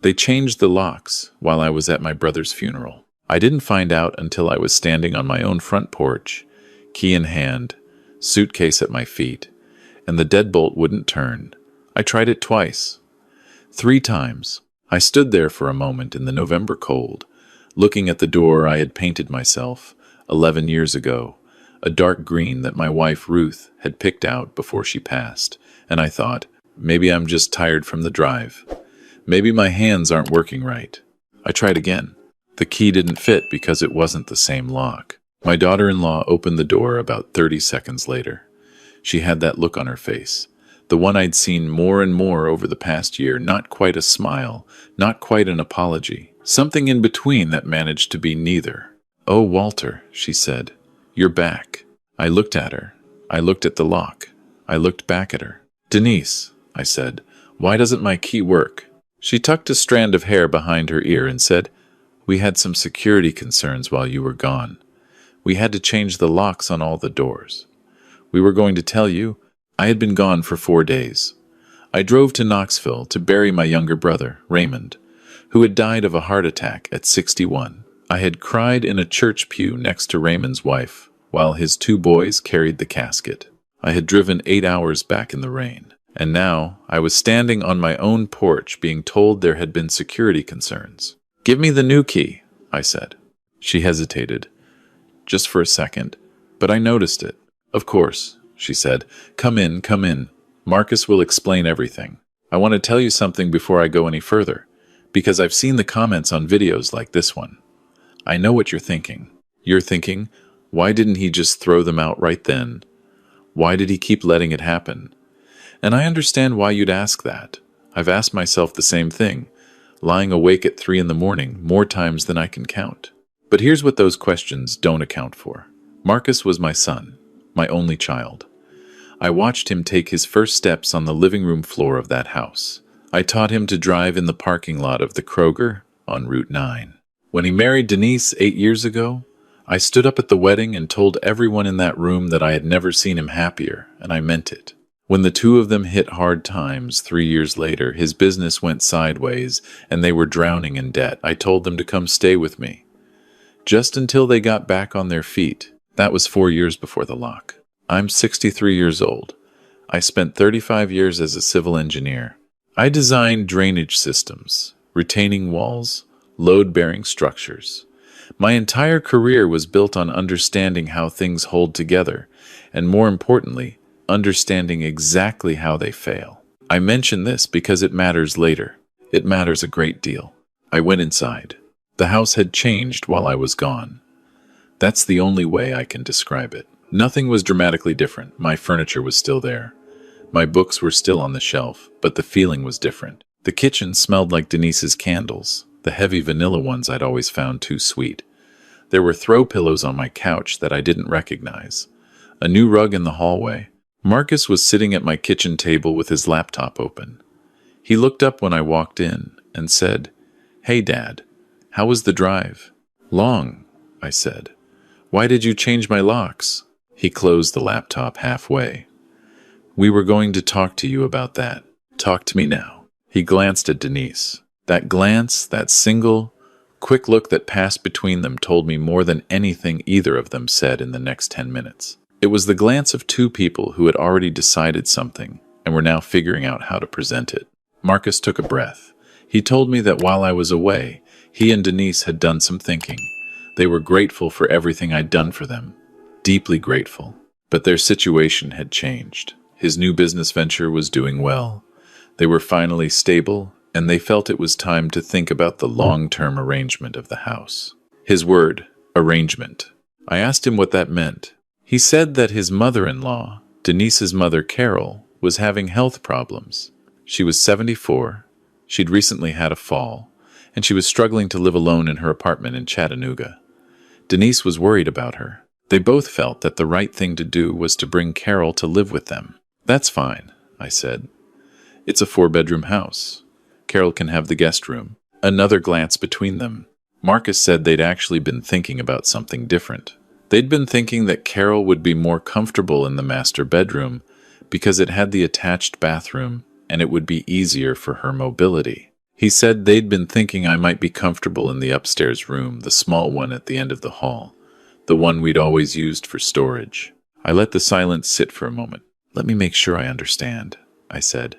They changed the locks while I was at my brother's funeral. I didn't find out until I was standing on my own front porch, key in hand, suitcase at my feet, and the deadbolt wouldn't turn. I tried it twice. 3 times. I stood there for a moment in the November cold, looking at the door I had painted myself 11 years ago, a dark green that my wife Ruth had picked out before she passed, and I thought, maybe I'm just tired from the drive. Maybe my hands aren't working right. I tried again. The key didn't fit because it wasn't the same lock. My daughter-in-law opened the door about 30 seconds later. She had that look on her face, the one I'd seen more and more over the past year, not quite a smile, not quite an apology, something in between that managed to be neither. "Oh, Walter," she said, "you're back." I looked at her. I looked at the lock. I looked back at her. "Denise," I said, "why doesn't my key work?" She tucked a strand of hair behind her ear and said, "We had some security concerns while you were gone. We had to change the locks on all the doors. We were going to tell you, I had been gone for 4 days. I drove to Knoxville to bury my younger brother, Raymond, who had died of a heart attack at 61. I had cried in a church pew next to Raymond's wife, while his 2 boys carried the casket. I had driven 8 hours back in the rain, and now I was standing on my own porch being told there had been security concerns. "Give me the new key," I said. She hesitated, just for a second, but I noticed it. "Of course," she said. Come in. Marcus will explain everything. I want to tell you something before I go any further, because I've seen the comments on videos like this one. I know what you're thinking. You're thinking, why didn't he just throw them out right then? Why did he keep letting it happen? And I understand why you'd ask that. I've asked myself the same thing, lying awake at 3 in the morning more times than I can count. But here's what those questions don't account for. Marcus was my son, my only child. I watched him take his first steps on the living room floor of that house. I taught him to drive in the parking lot of the Kroger on Route 9. When he married Denise 8 years ago, I stood up at the wedding and told everyone in that room that I had never seen him happier, and I meant it. When the 2 of them hit hard times 3 years later, his business went sideways and they were drowning in debt, I told them to come stay with me. Just until they got back on their feet. That was 4 years before the lock. I'm 63 years old. I spent 35 years as a civil engineer. I designed drainage systems, retaining walls, load-bearing structures. My entire career was built on understanding how things hold together, and more importantly, understanding exactly how they fail. I mention this because it matters later. It matters a great deal. I went inside. The house had changed while I was gone. That's the only way I can describe it. Nothing was dramatically different. My furniture was still there. My books were still on the shelf, but the feeling was different. The kitchen smelled like Denise's candles, the heavy vanilla ones I'd always found too sweet. There were throw pillows on my couch that I didn't recognize. A new rug in the hallway. Marcus was sitting at my kitchen table with his laptop open. He looked up when I walked in and said, "Hey, Dad, how was the drive?" "Long," I said. "Why did you change my locks?" He closed the laptop halfway. "We were going to talk to you about that. Talk to me now." He glanced at Denise. That glance, that single, quick look that passed between them told me more than anything either of them said in the next 10 minutes. It was the glance of 2 people who had already decided something and were now figuring out how to present it. Marcus took a breath. He told me that while I was away, he and Denise had done some thinking. They were grateful for everything I'd done for them. Deeply grateful. But their situation had changed. His new business venture was doing well. They were finally stable, and they felt it was time to think about the long-term arrangement of the house. His word, arrangement. I asked him what that meant. He said that his mother-in-law, Denise's mother Carol, was having health problems. She was 74, she'd recently had a fall, and she was struggling to live alone in her apartment in Chattanooga. Denise was worried about her. They both felt that the right thing to do was to bring Carol to live with them. "That's fine," I said. "It's a 4-bedroom house. Carol can have the guest room." Another glance between them. Marcus said they'd actually been thinking about something different. They'd been thinking that Carol would be more comfortable in the master bedroom because it had the attached bathroom and it would be easier for her mobility. He said they'd been thinking I might be comfortable in the upstairs room, the small one at the end of the hall, the one we'd always used for storage. I let the silence sit for a moment. "Let me make sure I understand," I said.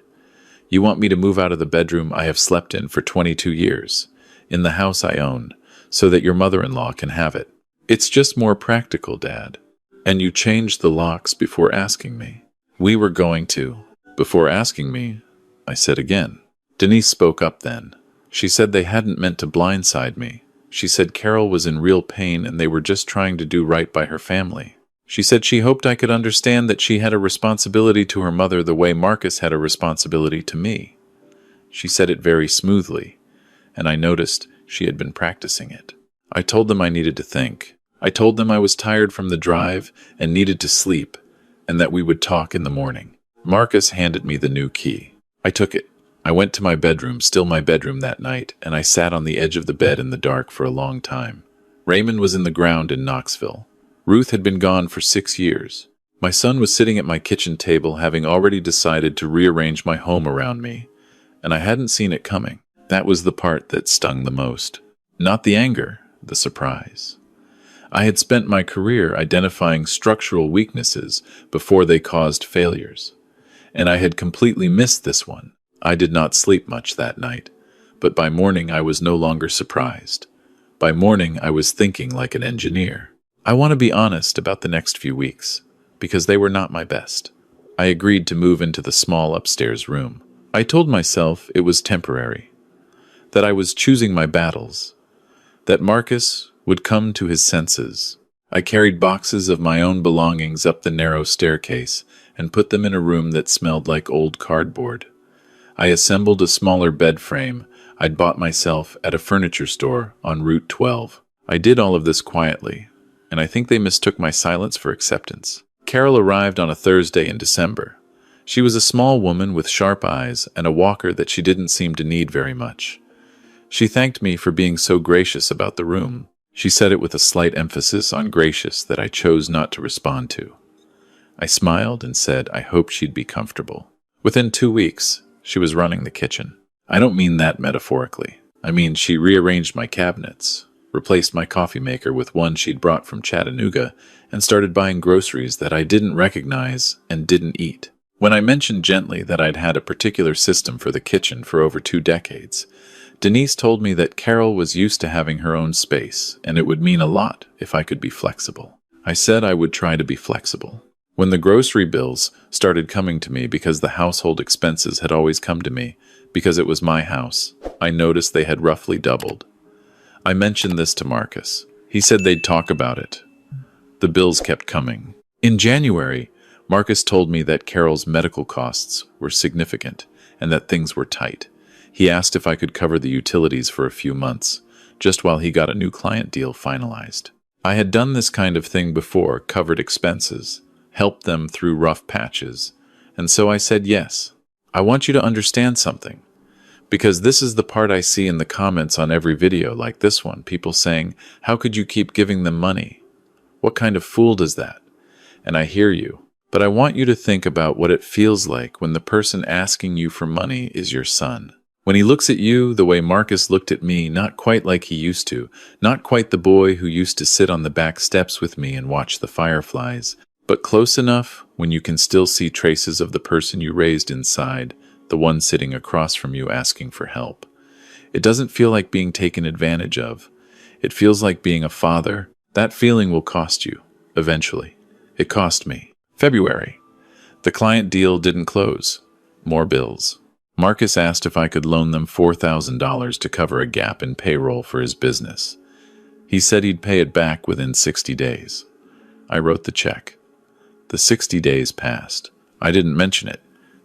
"You want me to move out of the bedroom I have slept in for 22 years, in the house I own, so that your mother-in-law can have it? It's just more practical, Dad. And you changed the locks before asking me." "We were going to." "Before asking me," I said again. Denise spoke up then. She said they hadn't meant to blindside me. She said Carol was in real pain and they were just trying to do right by her family. She said she hoped I could understand that she had a responsibility to her mother the way Marcus had a responsibility to me. She said it very smoothly, and I noticed she had been practicing it. I told them I needed to think. I told them I was tired from the drive and needed to sleep, and that we would talk in the morning. Marcus handed me the new key. I took it. I went to my bedroom, still my bedroom that night, and I sat on the edge of the bed in the dark for a long time. Raymond was in the ground in Knoxville. Ruth had been gone for 6 years. My son was sitting at my kitchen table, having already decided to rearrange my home around me, and I hadn't seen it coming. That was the part that stung the most. Not the anger, the surprise. I had spent my career identifying structural weaknesses before they caused failures, and I had completely missed this one. I did not sleep much that night, but by morning I was no longer surprised. By morning I was thinking like an engineer. I want to be honest about the next few weeks, because they were not my best. I agreed to move into the small upstairs room. I told myself it was temporary, that I was choosing my battles, that Marcus would come to his senses. I carried boxes of my own belongings up the narrow staircase and put them in a room that smelled like old cardboard. I assembled a smaller bed frame I'd bought myself at a furniture store on Route 12. I did all of this quietly, and I think they mistook my silence for acceptance. Carol arrived on a Thursday in December. She was a small woman with sharp eyes and a walker that she didn't seem to need very much. She thanked me for being so gracious about the room. She said it with a slight emphasis on gracious that I chose not to respond to. I smiled and said I hoped she'd be comfortable. Within 2 weeks, she was running the kitchen. I don't mean that metaphorically. I mean she rearranged my cabinets, replaced my coffee maker with one she'd brought from Chattanooga, and started buying groceries that I didn't recognize and didn't eat. When I mentioned gently that I'd had a particular system for the kitchen for over 2 decades, Denise told me that Carol was used to having her own space, and it would mean a lot if I could be flexible. I said I would try to be flexible. When the grocery bills started coming to me because the household expenses had always come to me, because it was my house, I noticed they had roughly doubled. I mentioned this to Marcus. He said they'd talk about it. The bills kept coming. In January, Marcus told me that Carol's medical costs were significant and that things were tight. He asked if I could cover the utilities for a few months, just while he got a new client deal finalized. I had done this kind of thing before, covered expenses, helped them through rough patches, and so I said yes. I want you to understand something, because this is the part I see in the comments on every video like this one, people saying, "How could you keep giving them money? What kind of fool does that?" And I hear you, but I want you to think about what it feels like when the person asking you for money is your son. When he looks at you the way Marcus looked at me, not quite like he used to, not quite the boy who used to sit on the back steps with me and watch the fireflies, but close enough when you can still see traces of the person you raised inside, the one sitting across from you asking for help. It doesn't feel like being taken advantage of. It feels like being a father. That feeling will cost you, eventually. It cost me. February. The client deal didn't close. More bills. Marcus asked if I could loan them $4,000 to cover a gap in payroll for his business. He said he'd pay it back within 60 days. I wrote the check. The 60 days passed. I didn't mention it.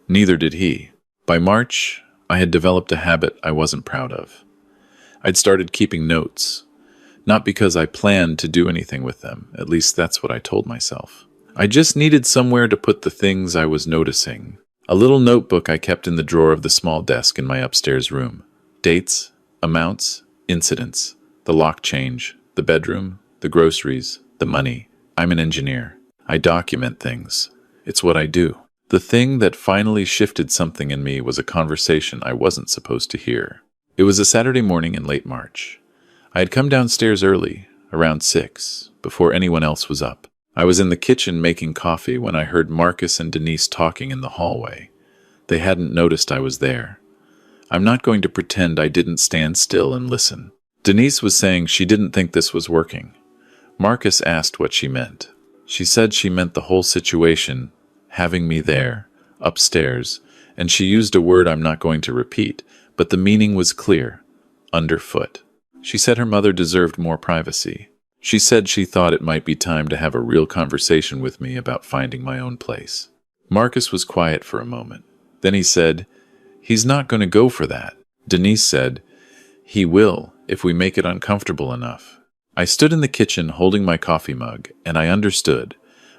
Neither did he. By March, I had developed a habit I wasn't proud of. I'd started keeping notes. Not because I planned to do anything with them, at least that's what I told myself. I just needed somewhere to put the things I was noticing. A little notebook I kept in the drawer of the small desk in my upstairs room. Dates, amounts, incidents, the lock change, the bedroom, the groceries, the money. I'm an engineer. I document things. It's what I do. The thing that finally shifted something in me was a conversation I wasn't supposed to hear. It was a Saturday morning in late March. I had come downstairs early, around 6, before anyone else was up. I was in the kitchen making coffee when I heard Marcus and Denise talking in the hallway. They hadn't noticed I was there. I'm not going to pretend I didn't stand still and listen. Denise was saying she didn't think this was working. Marcus asked what she meant. She said she meant the whole situation, having me there, upstairs, and she used a word I'm not going to repeat, but the meaning was clear: underfoot. She said her mother deserved more privacy. She said she thought it might be time to have a real conversation with me about finding my own place. Marcus was quiet for a moment. Then he said, "He's not going to go for that." Denise said, "He will, if we make it uncomfortable enough." I stood in the kitchen holding my coffee mug, and I understood,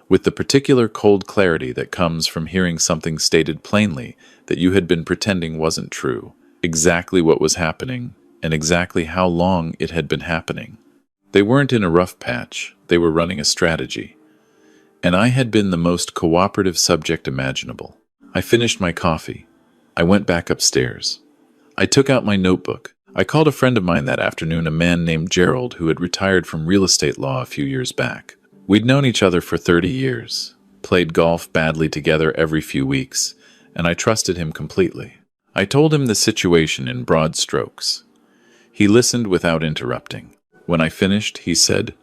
with the particular cold clarity that comes from hearing something stated plainly that you had been pretending wasn't true, exactly what was happening, and exactly how long it had been happening. They weren't in a rough patch, they were running a strategy. And I had been the most cooperative subject imaginable. I finished my coffee. I went back upstairs. I took out my notebook. I called a friend of mine that afternoon, a man named Gerald, who had retired from real estate law a few years back. We'd known each other for 30 years, played golf badly together every few weeks, and I trusted him completely. I told him the situation in broad strokes. He listened without interrupting. When I finished, he said,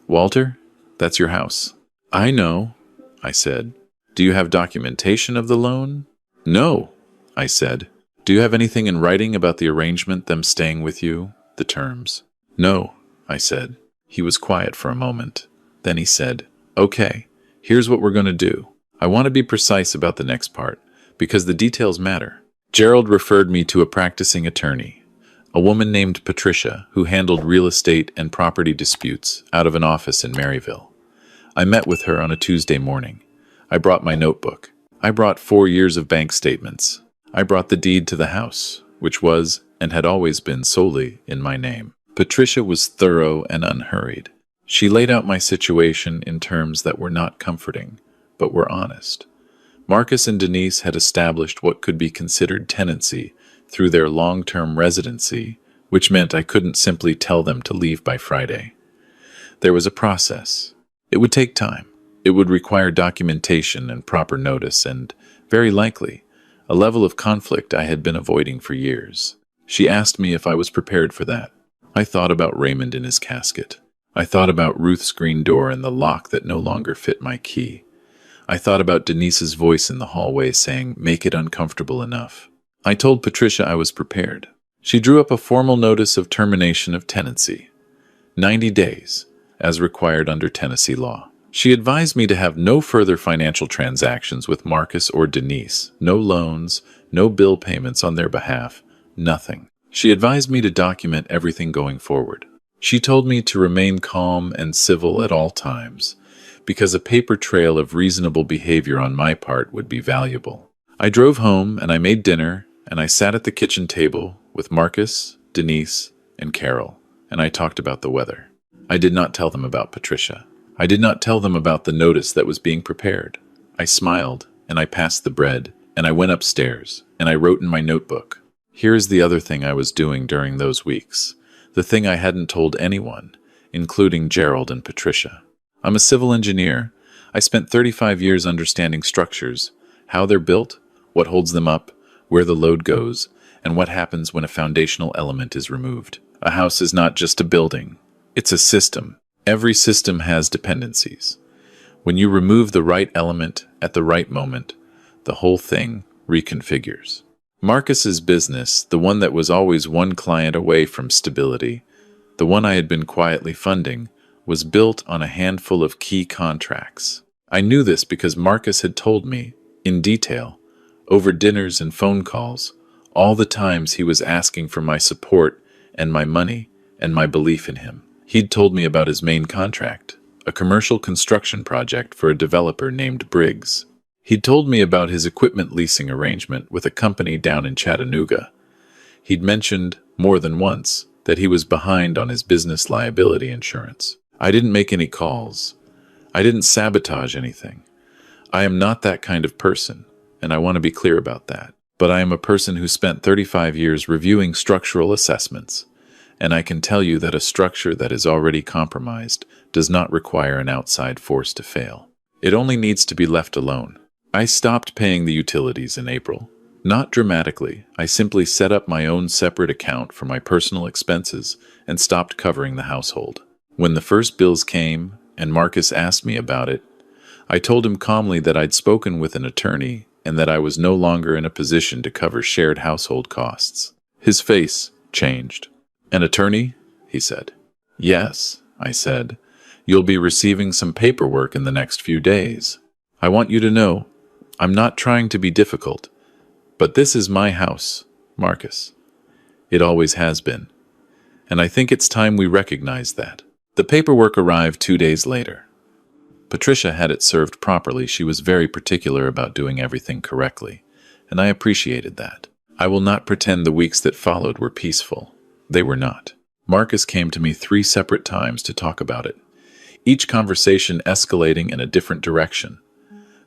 "Walter, that's your house." "I know," I said. "Do you have documentation of the loan?" "No," I said. "Do you have anything in writing about the arrangement, them staying with you, the terms?" "No," I said. He was quiet for a moment. Then he said, "Okay, here's what we're going to do. I want to be precise about the next part, because the details matter." Gerald referred me to a practicing attorney, a woman named Patricia, who handled real estate and property disputes out of an office in Maryville. I met with her on a Tuesday morning. I brought my notebook. I brought 4 years of bank statements. I brought the deed to the house, which was and had always been solely in my name. Patricia was thorough and unhurried. She laid out my situation in terms that were not comforting, but were honest. Marcus and Denise had established what could be considered tenancy through their long-term residency, which meant I couldn't simply tell them to leave by Friday. There was a process. It would take time. It would require documentation and proper notice and, very likely, a level of conflict I had been avoiding for years. She asked me if I was prepared for that. I thought about Raymond in his casket. I thought about Ruth's green door and the lock that no longer fit my key. I thought about Denise's voice in the hallway saying, "Make it uncomfortable enough." I told Patricia I was prepared. She drew up a formal notice of termination of tenancy. 90 days, as required under Tennessee law. She advised me to have no further financial transactions with Marcus or Denise, no loans, no bill payments on their behalf, nothing. She advised me to document everything going forward. She told me to remain calm and civil at all times, because a paper trail of reasonable behavior on my part would be valuable. I drove home and I made dinner, and I sat at the kitchen table with Marcus, Denise, and Carol, and I talked about the weather. I did not tell them about Patricia. I did not tell them about the notice that was being prepared. I smiled, and I passed the bread, and I went upstairs, and I wrote in my notebook. Here is the other thing I was doing during those weeks, the thing I hadn't told anyone, including Gerald and Patricia. I'm a civil engineer. I spent 35 years understanding structures, how they're built, what holds them up, where the load goes, and what happens when a foundational element is removed. A house is not just a building. It's a system. Every system has dependencies. When you remove the right element at the right moment, the whole thing reconfigures. Marcus's business, the one that was always one client away from stability, the one I had been quietly funding, was built on a handful of key contracts. I knew this because Marcus had told me, in detail, over dinners and phone calls, all the times he was asking for my support and my money and my belief in him. He'd told me about his main contract, a commercial construction project for a developer named Briggs. He'd told me about his equipment leasing arrangement with a company down in Chattanooga. He'd mentioned, more than once, that he was behind on his business liability insurance. I didn't make any calls. I didn't sabotage anything. I am not that kind of person, and I want to be clear about that. but I am a person who spent 35 years reviewing structural assessments, and I can tell you that a structure that is already compromised does not require an outside force to fail. It only needs to be left alone. I stopped paying the utilities in April. Not dramatically, I simply set up my own separate account for my personal expenses and stopped covering the household. When the first bills came, and Marcus asked me about it, I told him calmly that I'd spoken with an attorney and that I was no longer in a position to cover shared household costs. His face changed. "An attorney?" he said. "Yes," I said. "You'll be receiving some paperwork in the next few days. I want you to know, I'm not trying to be difficult, but this is my house, Marcus. It always has been. And I think it's time we recognize that." The paperwork arrived 2 days later. Patricia had it served properly. She was very particular about doing everything correctly, and I appreciated that. I will not pretend the weeks that followed were peaceful. They were not. Marcus came to me 3 separate times to talk about it, each conversation escalating in a different direction.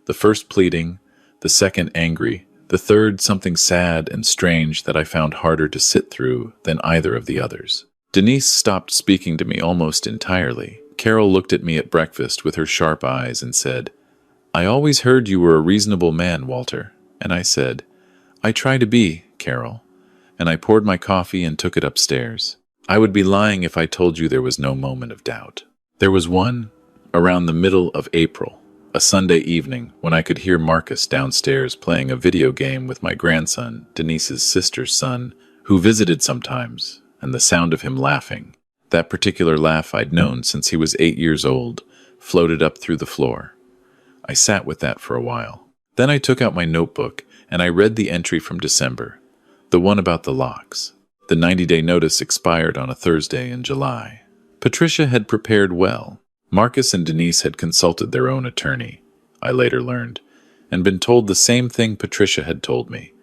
The first pleading, the second angry, the third something sad and strange that I found harder to sit through than either of the others. Denise stopped speaking to me almost entirely. Carol looked at me at breakfast with her sharp eyes and said, "I always heard you were a reasonable man, Walter." And I said, "I try to be, Carol." And I poured my coffee and took it upstairs. I would be lying if I told you there was no moment of doubt. There was one around the middle of April, a Sunday evening, when I could hear Marcus downstairs playing a video game with my grandson, Denise's sister's son, who visited sometimes, and the sound of him laughing. That particular laugh I'd known since he was 8 years old floated up through the floor. I sat with that for a while. Then I took out my notebook and I read the entry from December, the one about the locks. The 90-day notice expired on a Thursday in July. Patricia had prepared well. Marcus and Denise had consulted their own attorney, I later learned, and been told the same thing Patricia had told me.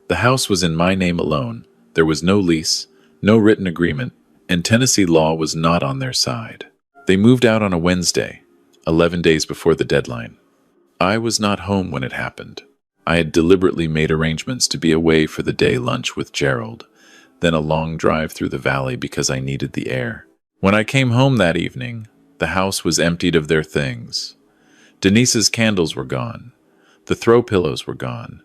The house was in my name alone. There was no lease, no written agreement, and Tennessee law was not on their side. They moved out on a Wednesday, 11 days before the deadline. I was not home when it happened. I had deliberately made arrangements to be away for the day lunch with Gerald, then a long drive through the valley because I needed the air. When I came home that evening, the house was emptied of their things. Denise's candles were gone. The throw pillows were gone.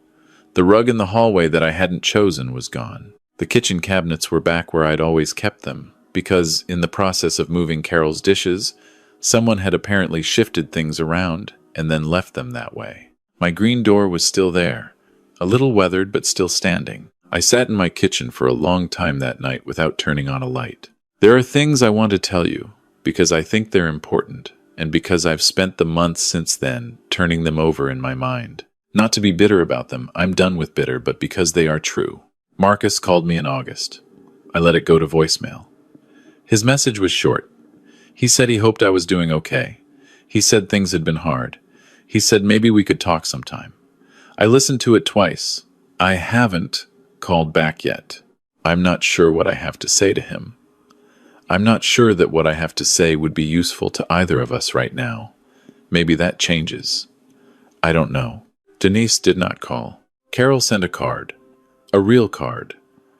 The rug in the hallway that I hadn't chosen was gone. The kitchen cabinets were back where I'd always kept them, because in the process of moving Carol's dishes, someone had apparently shifted things around and then left them that way. My green door was still there, a little weathered but still standing. I sat in my kitchen for a long time that night without turning on a light. There are things I want to tell you, because I think they're important, and because I've spent the months since then turning them over in my mind. Not to be bitter about them, I'm done with bitter, but because they are true. Marcus called me in August. I let it go to voicemail. His message was short. He said he hoped I was doing okay. He said things had been hard. He said maybe we could talk sometime. I listened to it twice. I haven't called back yet. I'm not sure what I have to say to him. I'm not sure that what I have to say would be useful to either of us right now. Maybe that changes. I don't know. Denise did not call. Carol sent a card. A real card.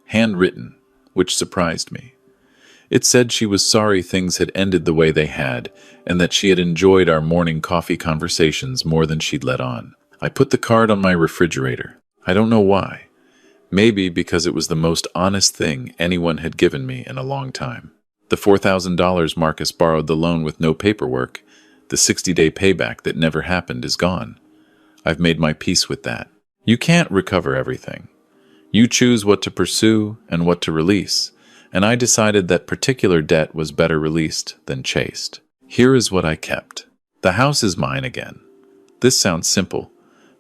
Handwritten, which surprised me. It said she was sorry things had ended the way they had, and that she had enjoyed our morning coffee conversations more than she'd let on. I put the card on my refrigerator. I don't know why. Maybe because it was the most honest thing anyone had given me in a long time. The $4,000 Marcus borrowed the loan with no paperwork, the 60-day payback that never happened, is gone. I've made my peace with that. You can't recover everything. You choose what to pursue and what to release, and I decided that particular debt was better released than chased. Here is what I kept. The house is mine again. This sounds simple,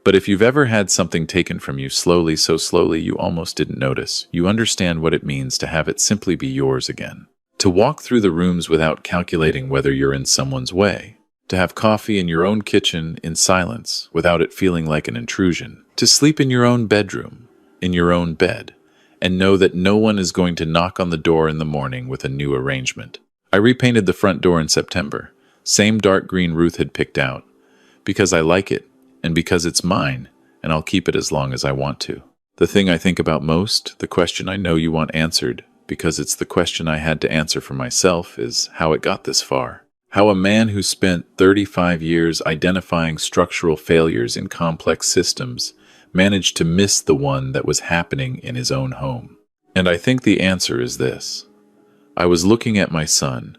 but if you've ever had something taken from you slowly, so slowly you almost didn't notice, you understand what it means to have it simply be yours again. To walk through the rooms without calculating whether you're in someone's way. To have coffee in your own kitchen in silence without it feeling like an intrusion. To sleep in your own bedroom, in your own bed, and know that no one is going to knock on the door in the morning with a new arrangement. I repainted the front door in September. Same dark green Ruth had picked out. Because I like it, and because it's mine, and I'll keep it as long as I want to. The thing I think about most, the question I know you want answered, because it's the question I had to answer for myself, is how it got this far. How a man who spent 35 years identifying structural failures in complex systems managed to miss the one that was happening in his own home. And I think the answer is this. I was looking at my son,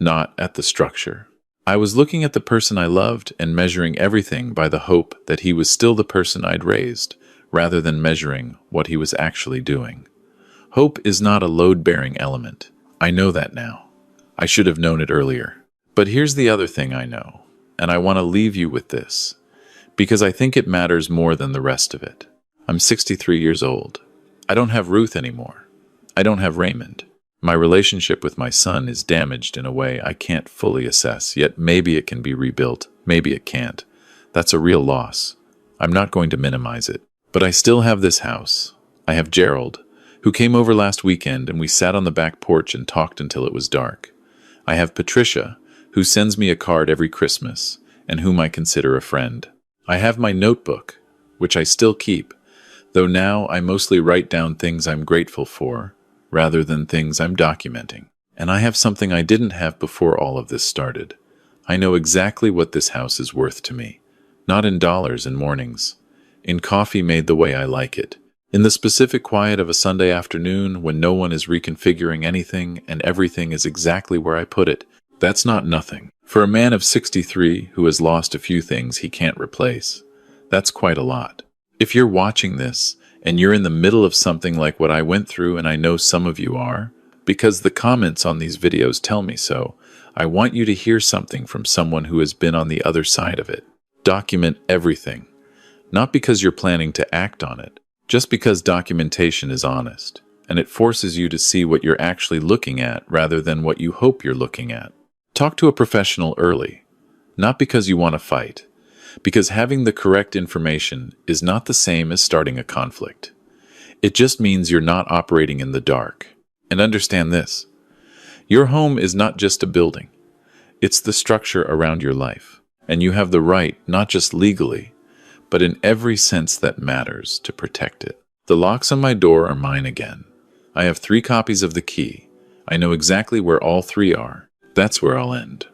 not at the structure. I was looking at the person I loved and measuring everything by the hope that he was still the person I'd raised, rather than measuring what he was actually doing. Hope is not a load-bearing element. I know that now. I should have known it earlier. But here's the other thing I know, and I want to leave you with this, because I think it matters more than the rest of it. I'm 63 years old. I don't have Ruth anymore. I don't have Raymond. My relationship with my son is damaged in a way I can't fully assess, yet maybe it can be rebuilt, maybe it can't. That's a real loss. I'm not going to minimize it. But I still have this house. I have Gerald, who came over last weekend and we sat on the back porch and talked until it was dark. I have Patricia, who sends me a card every Christmas, and whom I consider a friend. I have my notebook, which I still keep, though now I mostly write down things I'm grateful for, rather than things I'm documenting. And I have something I didn't have before all of this started. I know exactly what this house is worth to me. Not in dollars and mornings. In coffee made the way I like it. In the specific quiet of a Sunday afternoon when no one is reconfiguring anything and everything is exactly where I put it. That's not nothing. For a man of 63 who has lost a few things he can't replace, that's quite a lot. If you're watching this, and you're in the middle of something like what I went through, and I know some of you are, because the comments on these videos tell me so, I want you to hear something from someone who has been on the other side of it. Document everything. Not because you're planning to act on it, just because documentation is honest, and it forces you to see what you're actually looking at rather than what you hope you're looking at. Talk to a professional early, not because you want to fight, because having the correct information is not the same as starting a conflict. It just means you're not operating in the dark. And understand this. Your home is not just a building. It's the structure around your life. And you have the right, not just legally, but in every sense that matters, to protect it. The locks on my door are mine again. I have 3 copies of the key. I know exactly where all 3 are. That's where I'll end.